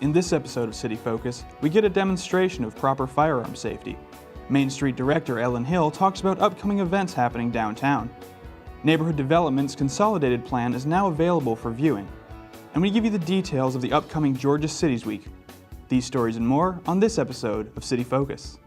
In this episode of City Focus, we get a demonstration of proper firearm safety. Main Street Director Ellen Hill talks about upcoming events happening downtown. Neighborhood Development's Consolidated Plan is now available for viewing. And we give you the details of the upcoming Georgia Cities Week. These stories and more on this episode of City Focus.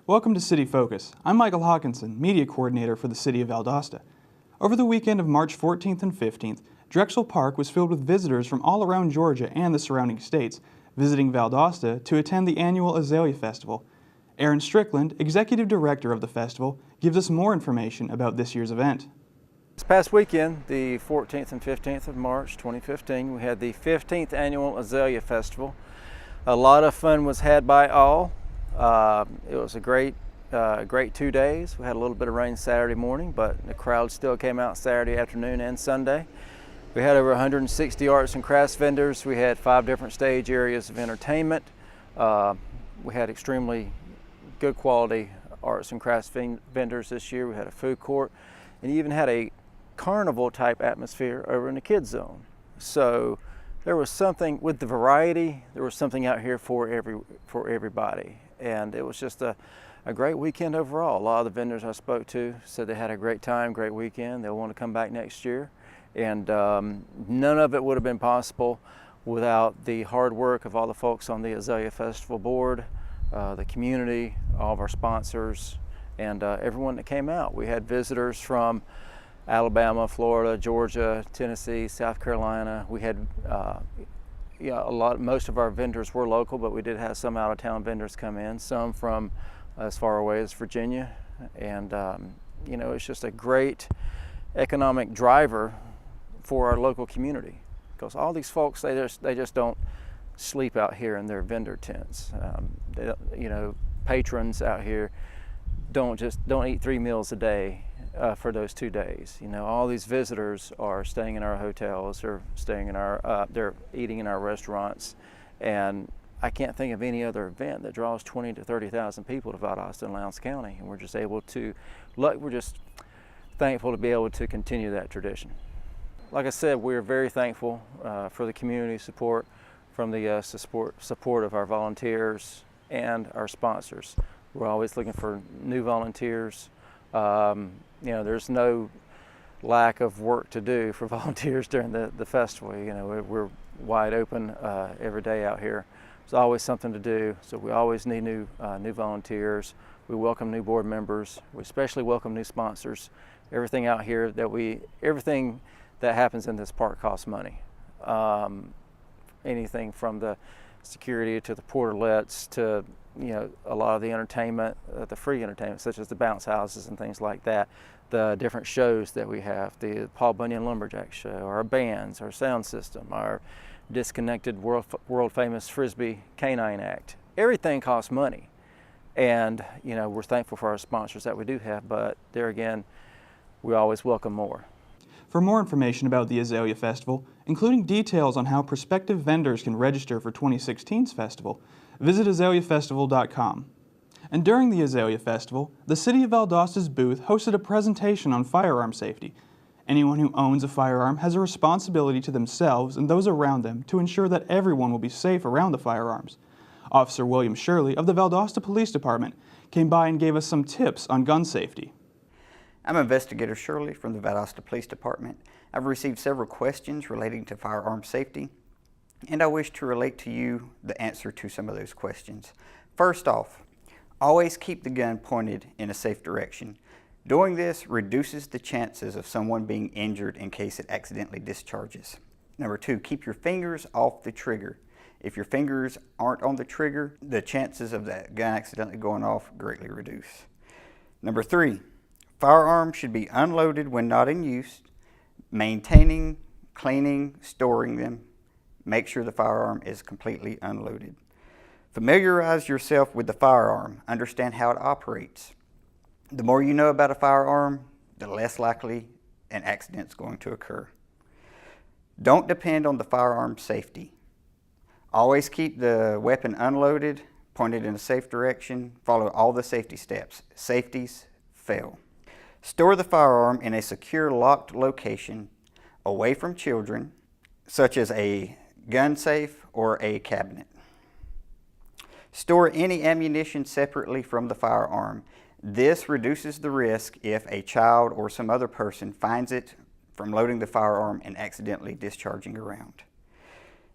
Welcome to City Focus. I'm Michael Hawkinson, Media Coordinator for the City of Valdosta. Over the weekend of March 14th and 15th, Drexel Park was filled with visitors from all around Georgia and the surrounding states, visiting Valdosta to attend the annual Azalea Festival. Aaron Strickland, Executive Director of the festival, gives us more information about this year's event. This past weekend, the 14th and 15th of March 2015, we had the 15th annual Azalea Festival. A lot of fun was had by all. It was a great 2 days. We had a little bit of rain Saturday morning, but the crowd still came out Saturday afternoon and Sunday. We had over 160 arts and crafts vendors. We had 5 different stage areas of entertainment. We had extremely good quality arts and crafts vendors this year. We had a food court and even had a carnival type atmosphere over in the kids zone. So there was something with the variety. There was something out here for everybody. And it was just a great weekend overall. A lot of the vendors I spoke to said they had a great time, great weekend. They'll want to come back next year. And none of it would have been possible without the hard work of all the folks on the Azalea Festival board, the community, all of our sponsors, and everyone that came out. We had visitors from Alabama, Florida, Georgia, Tennessee, South Carolina. We had most of our vendors were local, but we did have some out-of-town vendors come in, some from as far away as Virginia. And it's just a great economic driver for our local community, because all these folks, they just don't sleep out here in their vendor tents. Patrons out here don't eat 3 meals a day for those 2 days. All these visitors are staying in our hotels, or staying in they're eating in our restaurants, and I can't think of any other event that draws 20 to 30,000 people to Valdosta and Lowndes County, and we're just thankful to be able to continue that tradition. Like I said, we're very thankful for the community support, from the support of our volunteers and our sponsors. We're always looking for new volunteers. There's no lack of work to do for volunteers during the festival. We're wide open every day out here. There's always something to do, so we always need new volunteers. We welcome new board members. We especially welcome new sponsors. Everything out here everything that happens in this park costs money. Anything from the security to the portalets to a lot of the entertainment, the free entertainment, such as the bounce houses and things like that, the different shows that we have, the Paul Bunyan Lumberjack Show, our bands, our sound system, our disconnected world famous Frisbee Canine Act. Everything costs money. And we're thankful for our sponsors that we do have, but there again, we always welcome more. For more information about the Azalea Festival, including details on how prospective vendors can register for 2016's festival, visit azaleafestival.com. And during the Azalea Festival, the City of Valdosta's booth hosted a presentation on firearm safety. Anyone who owns a firearm has a responsibility to themselves and those around them to ensure that everyone will be safe around the firearms. Officer William Shirley of the Valdosta Police Department came by and gave us some tips on gun safety. I'm Investigator Shirley from the Valdosta Police Department. I've received several questions relating to firearm safety, and I wish to relate to you the answer to some of those questions. First off, always keep the gun pointed in a safe direction. Doing this reduces the chances of someone being injured in case it accidentally discharges. Number two, keep your fingers off the trigger. If your fingers aren't on the trigger, the chances of that gun accidentally going off greatly reduce. Number three, firearms should be unloaded when not in use. Maintaining, cleaning, storing them. Make sure the firearm is completely unloaded. Familiarize yourself with the firearm. Understand how it operates. The more you know about a firearm, the less likely an accident is going to occur. Don't depend on the firearm safety. Always keep the weapon unloaded, pointed in a safe direction, follow all the safety steps. Safeties fail. Store the firearm in a secure locked location away from children, such as a gun safe or a cabinet. Store any ammunition separately from the firearm. This reduces the risk if a child or some other person finds it from loading the firearm and accidentally discharging a round.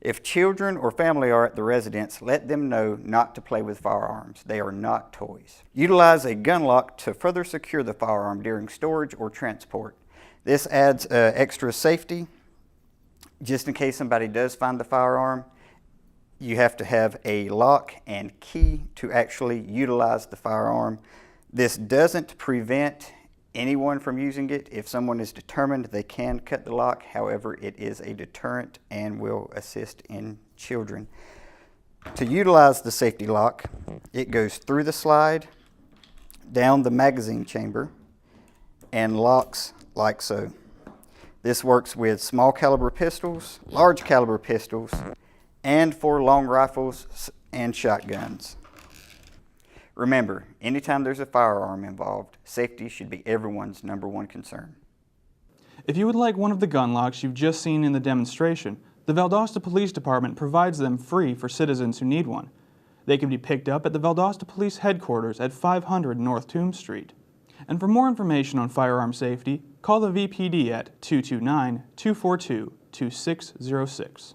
If children or family are at the residence, let them know not to play with firearms. They are not toys. Utilize a gun lock to further secure the firearm during storage or transport. This adds extra safety. Just in case somebody does find the firearm, you have to have a lock and key to actually utilize the firearm. This doesn't prevent anyone from using it. If someone is determined, they can cut the lock. However, it is a deterrent and will assist in children. To utilize the safety lock, it goes through the slide, down the magazine chamber, and locks like so. This works with small caliber pistols, large caliber pistols, and for long rifles and shotguns. Remember, anytime there's a firearm involved, safety should be everyone's #1 concern. If you would like one of the gun locks you've just seen in the demonstration, the Valdosta Police Department provides them free for citizens who need one. They can be picked up at the Valdosta Police Headquarters at 500 North Toombs Street. And for more information on firearm safety, call the VPD at 229-242-2606.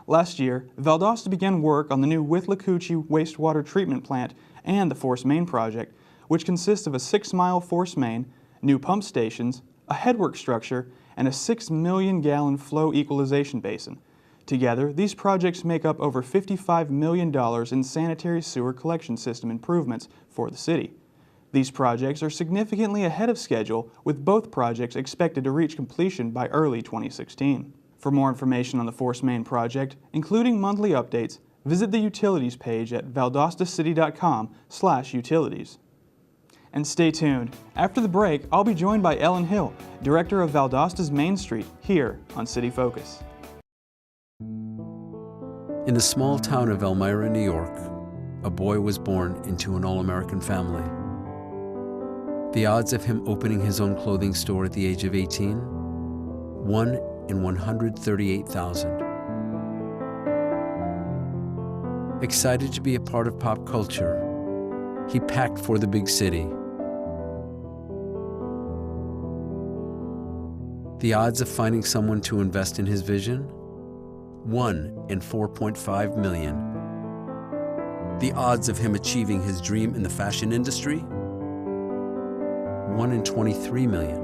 Last year, Valdosta began work on the new Withlacoochee wastewater treatment plant and the force main project, which consists of a 6-mile force main, new pump stations, a headwork structure, and a 6 million gallon flow equalization basin. Together, these projects make up over $55 million in sanitary sewer collection system improvements for the city. These projects are significantly ahead of schedule, with both projects expected to reach completion by early 2016. For more information on the force main project, including monthly updates, visit the utilities page at valdostacity.com/utilities. And stay tuned. After the break, I'll be joined by Ellen Hill, Director of Valdosta's Main Street, here on City Focus. In the small town of Elmira, New York, a boy was born into an all-American family. The odds of him opening his own clothing store at the age of 18? 1 in 138,000. Excited to be a part of pop culture, he packed for the big city. The odds of finding someone to invest in his vision? 1 in 4.5 million. The odds of him achieving his dream in the fashion industry? 1 in 23 million.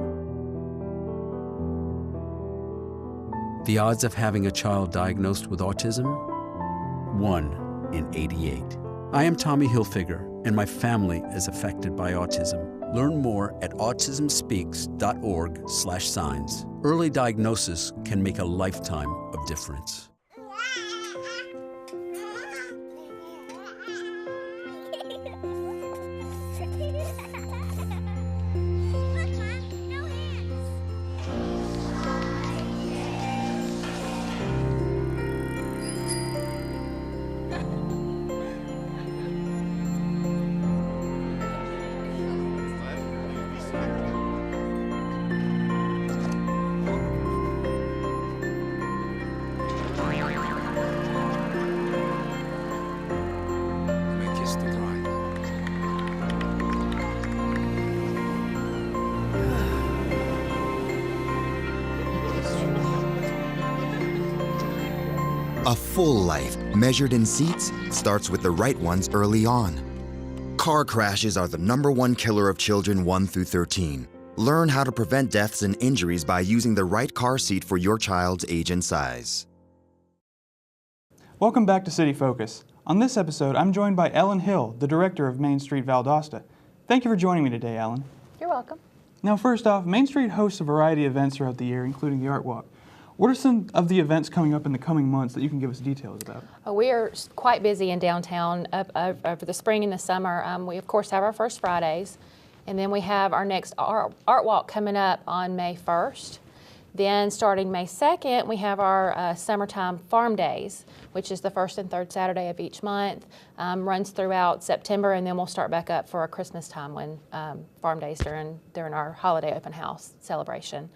The odds of having a child diagnosed with autism? 1 in 88. I am Tommy Hilfiger, and my family is affected by autism. Learn more at autismspeaks.org/signs. Early diagnosis can make a lifetime of difference. A full life, measured in seats, starts with the right ones early on. Car crashes are the #1 killer of children 1 through 13. Learn how to prevent deaths and injuries by using the right car seat for your child's age and size. Welcome back to City Focus. On this episode, I'm joined by Ellen Hill, the director of Main Street Valdosta. Thank you for joining me today, Ellen. You're welcome. Now, first off, Main Street hosts a variety of events throughout the year, including the Art Walk. What are some of the events coming up in the coming months that you can give us details about? We are quite busy in downtown over the spring and the summer. We, of course, have our First Fridays, and then we have our next Art Walk coming up on May 1st. Then, starting May 2nd, we have our Summertime Farm Days, which is the first and third Saturday of each month. Runs throughout September, and then we'll start back up for our Christmas time when Farm Days during our holiday open house celebration.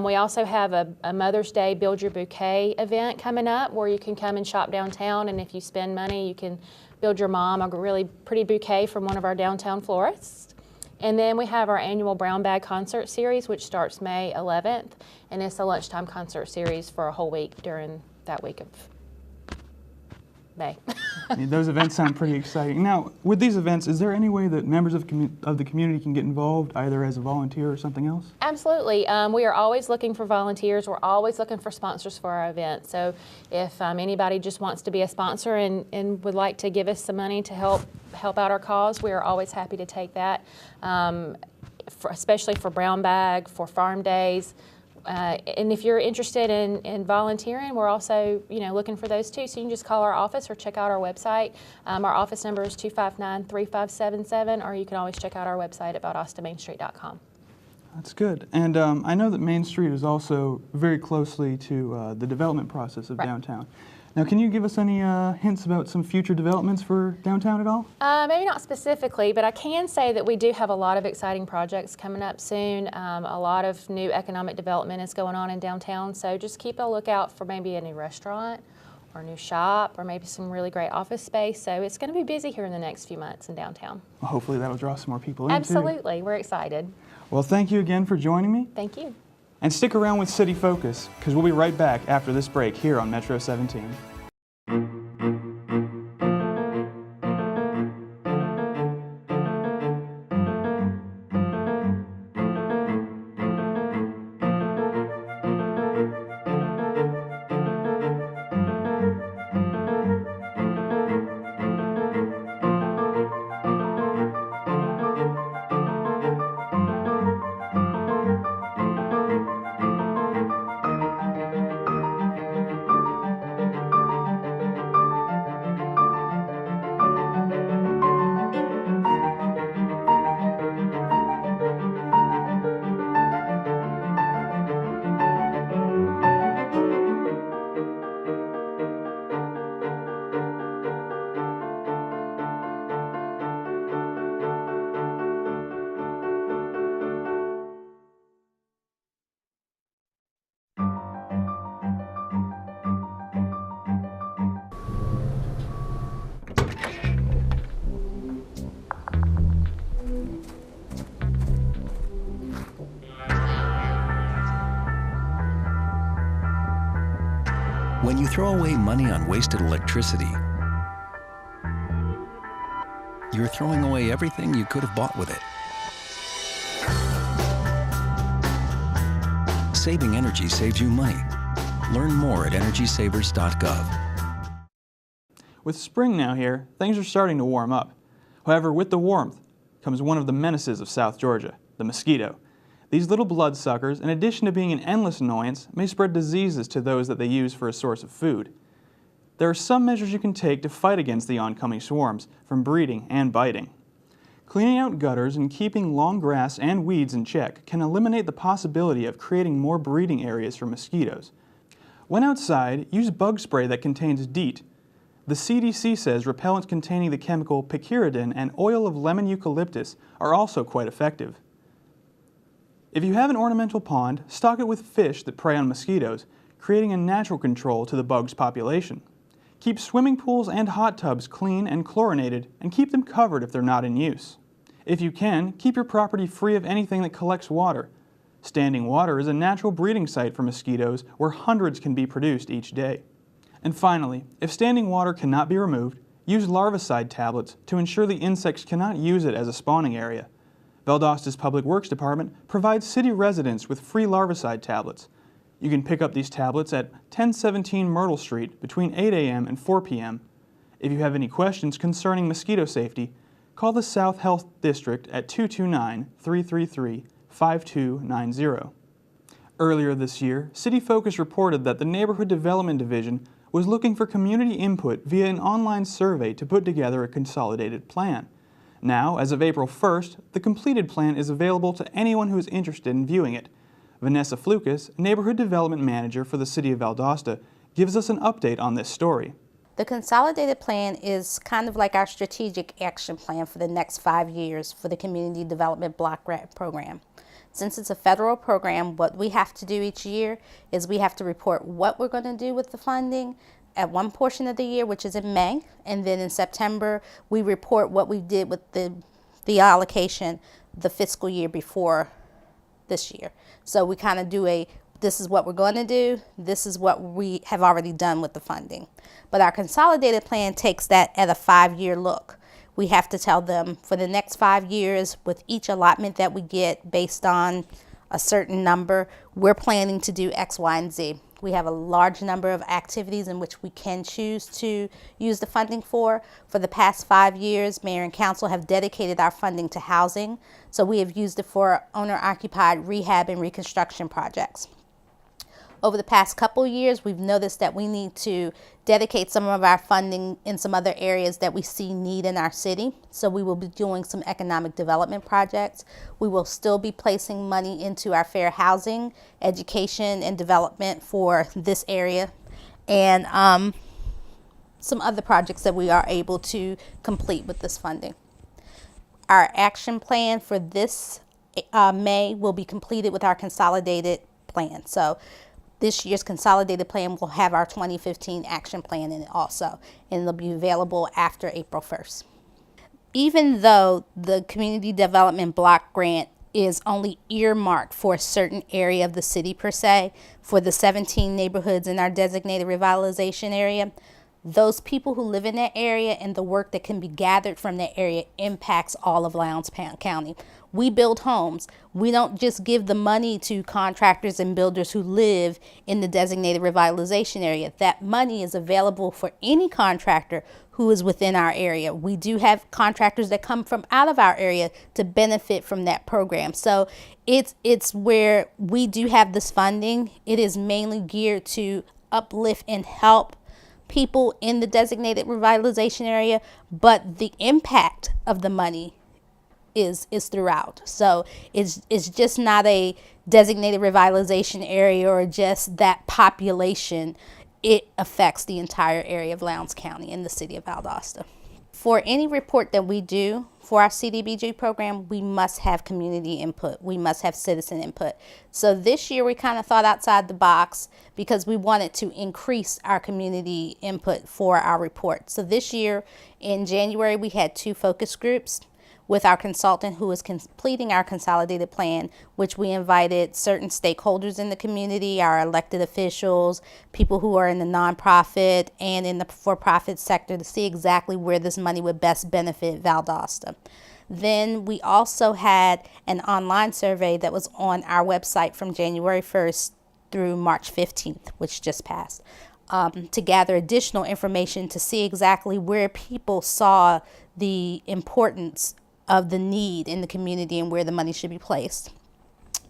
We also have a Mother's Day Build Your Bouquet event coming up where you can come and shop downtown, and if you spend money, you can build your mom a really pretty bouquet from one of our downtown florists. And then we have our annual Brown Bag Concert Series, which starts May 11th, and it's a lunchtime concert series for a whole week during that week of May. Those events sound pretty exciting. Now, with these events, is there any way that members of the community can get involved, either as a volunteer or something else? Absolutely. We are always looking for volunteers. We're always looking for sponsors for our events. So if anybody just wants to be a sponsor and would like to give us some money to help out our cause, we are always happy to take that, especially for Brown Bag, for Farm Days. And if you're interested in volunteering, we're also looking for those too. So you can just call our office or check out our website. Our office number is 259-3577, or you can always check out our website at valdostamainstreet.com. That's good. And I know that Main Street is also very closely to the development process of downtown. Now, can you give us any hints about some future developments for downtown at all? Maybe not specifically, but I can say that we do have a lot of exciting projects coming up soon. A lot of new economic development is going on in downtown, so just keep a lookout for maybe a new restaurant or a new shop or maybe some really great office space. So it's going to be busy here in the next few months in downtown. Well, hopefully that'll draw some more people in, Absolutely. We're excited. Well, thank you again for joining me. Thank you. And stick around with City Focus, because we'll be right back after this break here on Metro 17. When you throw away money on wasted electricity, you're throwing away everything you could have bought with it. Saving energy saves you money. Learn more at energysavers.gov. With spring now here, things are starting to warm up. However, with the warmth comes one of the menaces of South Georgia, the mosquito. These little bloodsuckers, in addition to being an endless annoyance, may spread diseases to those that they use for a source of food. There are some measures you can take to fight against the oncoming swarms, from breeding and biting. Cleaning out gutters and keeping long grass and weeds in check can eliminate the possibility of creating more breeding areas for mosquitoes. When outside, use bug spray that contains DEET. The CDC says repellents containing the chemical picaridin and oil of lemon eucalyptus are also quite effective. If you have an ornamental pond, stock it with fish that prey on mosquitoes, creating a natural control to the bug's population. Keep swimming pools and hot tubs clean and chlorinated, and keep them covered if they're not in use. If you can, keep your property free of anything that collects water. Standing water is a natural breeding site for mosquitoes where hundreds can be produced each day. And finally, if standing water cannot be removed, use larvicide tablets to ensure the insects cannot use it as a spawning area. Valdosta's Public Works Department provides city residents with free larvicide tablets. You can pick up these tablets at 1017 Myrtle Street between 8 a.m. and 4 p.m. If you have any questions concerning mosquito safety, call the South Health District at 229-333-5290. Earlier this year, City Focus reported that the Neighborhood Development Division was looking for community input via an online survey to put together a consolidated plan. Now, as of April 1st, the completed plan is available to anyone who is interested in viewing it. Vanessa Flukas, Neighborhood Development Manager for the City of Valdosta, gives us an update on this story. The Consolidated Plan is kind of like our strategic action plan for the next 5 years for the Community Development Block Grant Program. Since it's a federal program, what we have to do each year is we have to report what we're going to do with the funding at one portion of the year, which is in May, and then in September we report what we did with the allocation the fiscal year before this year. So we kind of do this is what we're going to do, this is what we have already done with the funding. But our consolidated plan takes that at a 5-year look. We have to tell them for the next 5 years, with each allotment that we get based on a certain number, we're planning to do X, Y, and Z. We have a large number of activities in which we can choose to use the funding for. For the past 5 years, Mayor and Council have dedicated our funding to housing. So we have used it for owner-occupied rehab and reconstruction projects. Over the past couple years, we've noticed that we need to dedicate some of our funding in some other areas that we see need in our city. So we will be doing some economic development projects. We will still be placing money into our fair housing, education, and development for this area, and some other projects that we are able to complete with this funding. Our action plan for this May will be completed with our consolidated plan. So this year's consolidated plan will have our 2015 action plan in it also, and it'll be available after April 1st. Even though the Community Development Block Grant is only earmarked for a certain area of the city per se, for the 17 neighborhoods in our designated revitalization area, those people who live in that area and the work that can be gathered from that area impacts all of Lowndes County. We build homes. We don't just give the money to contractors and builders who live in the designated revitalization area. That money is available for any contractor who is within our area. We do have contractors that come from out of our area to benefit from that program. So it's where we do have this funding. It is mainly geared to uplift and help people in the designated revitalization area, but the impact of the money is throughout. So it's just not a designated revitalization area or just that population. It affects the entire area of Lowndes County and the city of Valdosta. For any report that we do for our CDBG program, we must have community input. We must have citizen input. So this year we kind of thought outside the box because we wanted to increase our community input for our report. So this year in January we had 2 focus groups with our consultant who is completing our consolidated plan, which we invited certain stakeholders in the community, our elected officials, people who are in the nonprofit and in the for-profit sector to see exactly where this money would best benefit Valdosta. Then we also had an online survey that was on our website from January 1st through March 15th, which just passed, to gather additional information to see exactly where people saw the importance of the need in the community and where the money should be placed.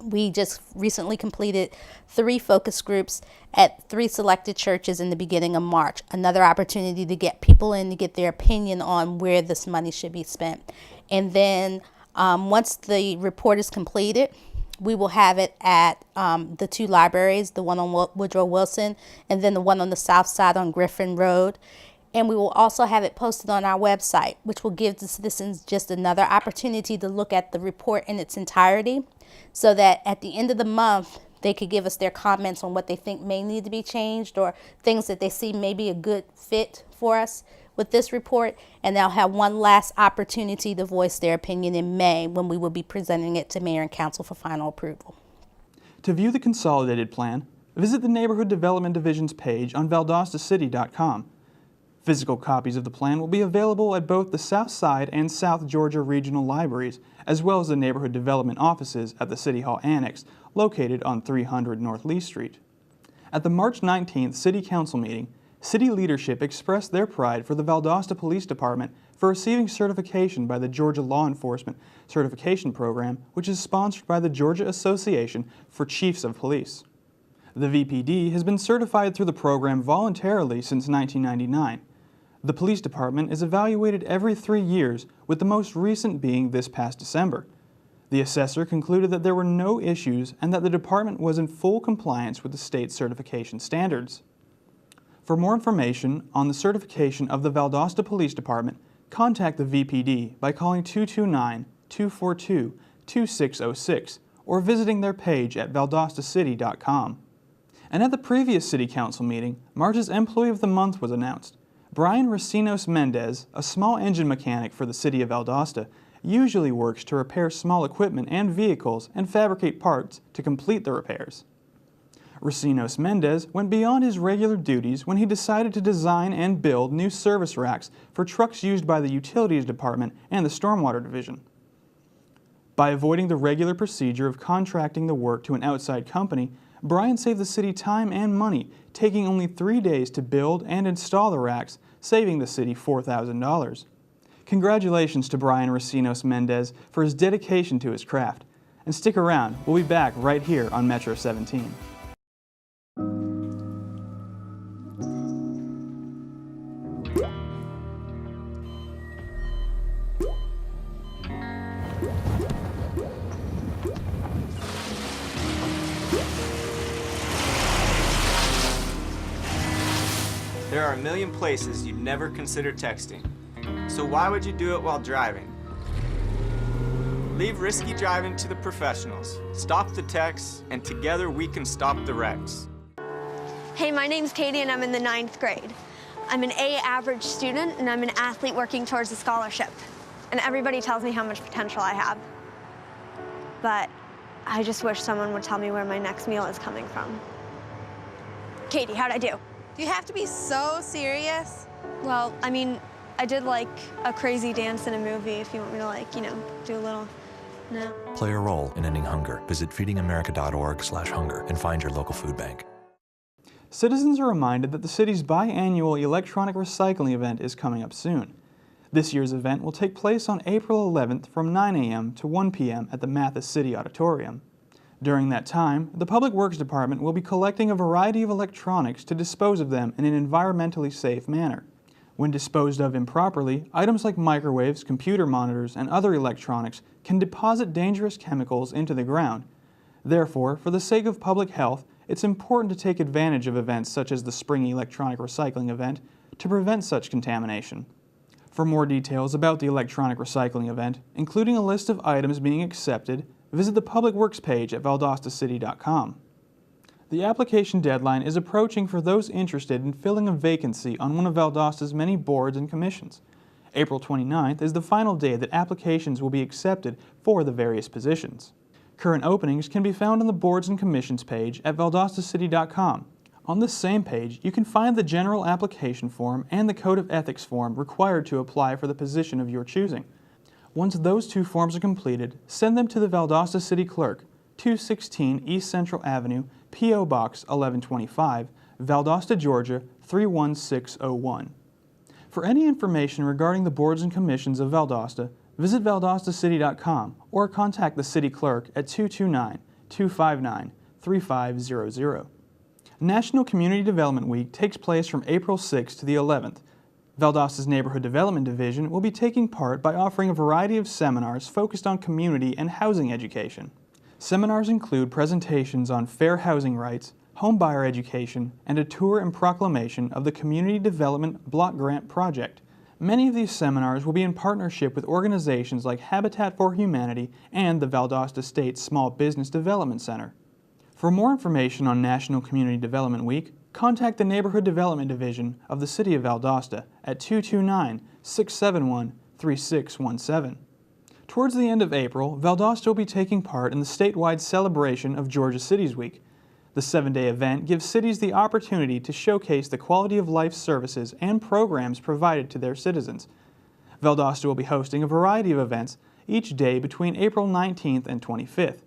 We just recently completed 3 focus groups at 3 selected churches in the beginning of March. Another opportunity to get people in to get their opinion on where this money should be spent. And then once the report is completed, we will have it at the 2 libraries, the one on Woodrow Wilson and then the one on the south side on Griffin Road. And we will also have it posted on our website, which will give the citizens just another opportunity to look at the report in its entirety so that at the end of the month, they could give us their comments on what they think may need to be changed or things that they see may be a good fit for us with this report. And they'll have one last opportunity to voice their opinion in May when we will be presenting it to Mayor and Council for final approval. To view the consolidated plan, visit the Neighborhood Development Division's page on valdostacity.com. Physical copies of the plan will be available at both the South Side and South Georgia Regional Libraries, as well as the Neighborhood Development offices at the City Hall Annex, located on 300 North Lee Street. At the March 19th City Council meeting, City leadership expressed their pride for the Valdosta Police Department for receiving certification by the Georgia Law Enforcement Certification Program, which is sponsored by the Georgia Association for Chiefs of Police. The VPD has been certified through the program voluntarily since 1999. The police department is evaluated every 3 years, with the most recent being this past December. The assessor concluded that there were no issues and that the department was in full compliance with the state certification standards. For more information on the certification of the Valdosta Police Department, contact the VPD by calling 229-242-2606 or visiting their page at valdostacity.com. And at the previous City Council meeting, March's Employee of the Month was announced. Bryan Recinos-Mendez, a small engine mechanic for the City of Valdosta, usually works to repair small equipment and vehicles and fabricate parts to complete the repairs. Recinos-Mendez went beyond his regular duties when he decided to design and build new service racks for trucks used by the Utilities Department and the Stormwater Division. By avoiding the regular procedure of contracting the work to an outside company, Bryan saved the city time and money, taking only 3 days to build and install the racks, saving the city $4,000. Congratulations to Bryan Recinos-Mendez for his dedication to his craft. And stick around, we'll be back right here on Metro 17. There are a million places you'd never consider texting. So why would you do it while driving? Leave risky driving to the professionals. Stop the texts, and together we can stop the wrecks. Hey, my name's Katie and I'm in the 9th grade. I'm an A average student and I'm an athlete working towards a scholarship. And everybody tells me how much potential I have. But I just wish someone would tell me where my next meal is coming from. Katie, how'd I do? Do you have to be so serious? Well, I mean, I did like a crazy dance in a movie if you want me to like, you know, do a little, no. Play a role in ending hunger. Visit feedingamerica.org/hunger and find your local food bank. Citizens are reminded that the city's biannual electronic recycling event is coming up soon. This year's event will take place on April 11th from 9 a.m. to 1 p.m. at the Mathis City Auditorium. During that time, the Public Works Department will be collecting a variety of electronics to dispose of them in an environmentally safe manner. When disposed of improperly, items like microwaves, computer monitors, and other electronics can deposit dangerous chemicals into the ground. Therefore, for the sake of public health, it's important to take advantage of events such as the Spring Electronic Recycling event to prevent such contamination. For more details about the electronic recycling event, including a list of items being accepted, visit the Public Works page at valdostacity.com. The application deadline is approaching for those interested in filling a vacancy on one of Valdosta's many boards and commissions. April 29th is the final day that applications will be accepted for the various positions. Current openings can be found on the Boards and Commissions page at valdostacity.com. On this same page, you can find the general application form and the Code of Ethics form required to apply for the position of your choosing. Once those two forms are completed, send them to the Valdosta City Clerk, 216 East Central Avenue, P.O. Box 1125, Valdosta, Georgia 31601. For any information regarding the boards and commissions of Valdosta, visit valdostacity.com or contact the City Clerk at 229-259-3500. National Community Development Week takes place from April 6th to the 11th. Valdosta's Neighborhood Development Division will be taking part by offering a variety of seminars focused on community and housing education. Seminars include presentations on fair housing rights, homebuyer education, and a tour and proclamation of the Community Development Block Grant Project. Many of these seminars will be in partnership with organizations like Habitat for Humanity and the Valdosta State Small Business Development Center. For more information on National Community Development Week, contact the Neighborhood Development Division of the City of Valdosta at 229-671-3617. Towards the end of April, Valdosta will be taking part in the statewide celebration of Georgia Cities Week. The 7-day event gives cities the opportunity to showcase the quality of life services and programs provided to their citizens. Valdosta will be hosting a variety of events each day between April 19th and 25th.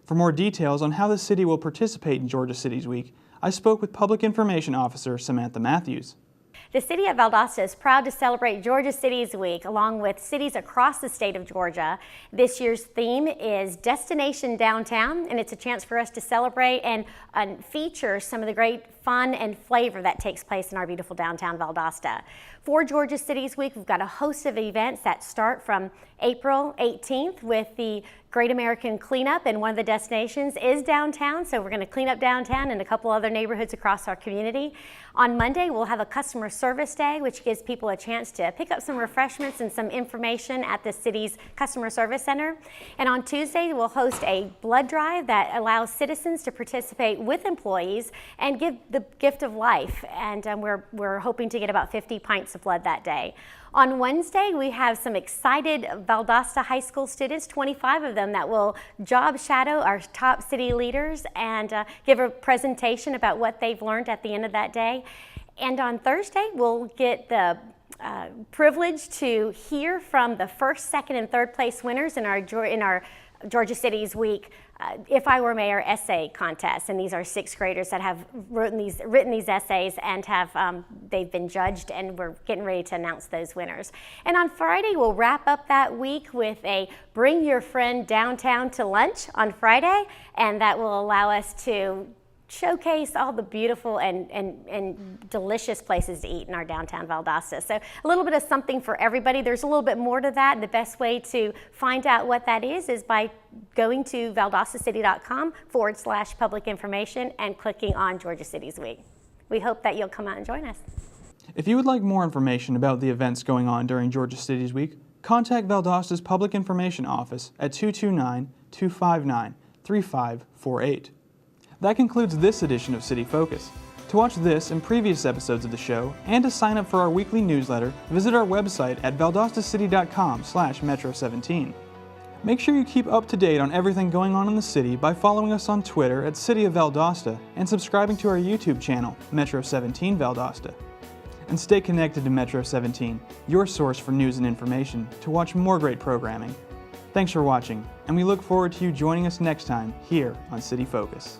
For more details on how the city will participate in Georgia Cities Week, I spoke with Public Information Officer Samantha Matthews. The City of Valdosta is proud to celebrate Georgia Cities Week along with cities across the state of Georgia. This year's theme is Destination Downtown, and it's a chance for us to celebrate and feature some of the great fun and flavor that takes place in our beautiful downtown Valdosta. For Georgia Cities Week, we've got a host of events that start from April 18th with the Great American Cleanup, and one of the destinations is downtown, so we're going to clean up downtown and a couple other neighborhoods across our community. On Monday, we'll have a customer service day, which gives people a chance to pick up some refreshments and some information at the city's customer service center. And on Tuesday, we'll host a blood drive that allows citizens to participate with employees and give the gift of life, and we're hoping to get about 50 pints of blood that day. On Wednesday, we have some excited Valdosta High School students, 25 of them, that will job shadow our top city leaders and give a presentation about what they've learned at the end of that day. And on Thursday, we'll get the privilege to hear from the first, second, and third place winners in our Georgia Cities Week If I Were Mayor essay contest, and these are sixth graders that have written these essays and have they've been judged, and we're getting ready to announce those winners. And on Friday, we'll wrap up that week with a Bring Your Friend Downtown to Lunch on Friday, and that will allow us to showcase all the beautiful and delicious places to eat in our downtown Valdosta. So a little bit of something for everybody. There's a little bit more to that. The best way to find out what that is by going to valdostacity.com/public information and clicking on Georgia Cities Week. We hope that you'll come out and join us. If you would like more information about the events going on during Georgia Cities Week, contact Valdosta's Public Information Office at 229-259-3548. That concludes this edition of City Focus. To watch this and previous episodes of the show, and to sign up for our weekly newsletter, visit our website at valdostacity.com/metro17. Make sure you keep up to date on everything going on in the city by following us on Twitter at City of Valdosta and subscribing to our YouTube channel, Metro 17 Valdosta. And stay connected to Metro 17, your source for news and information, to watch more great programming. Thanks for watching, and we look forward to you joining us next time here on City Focus.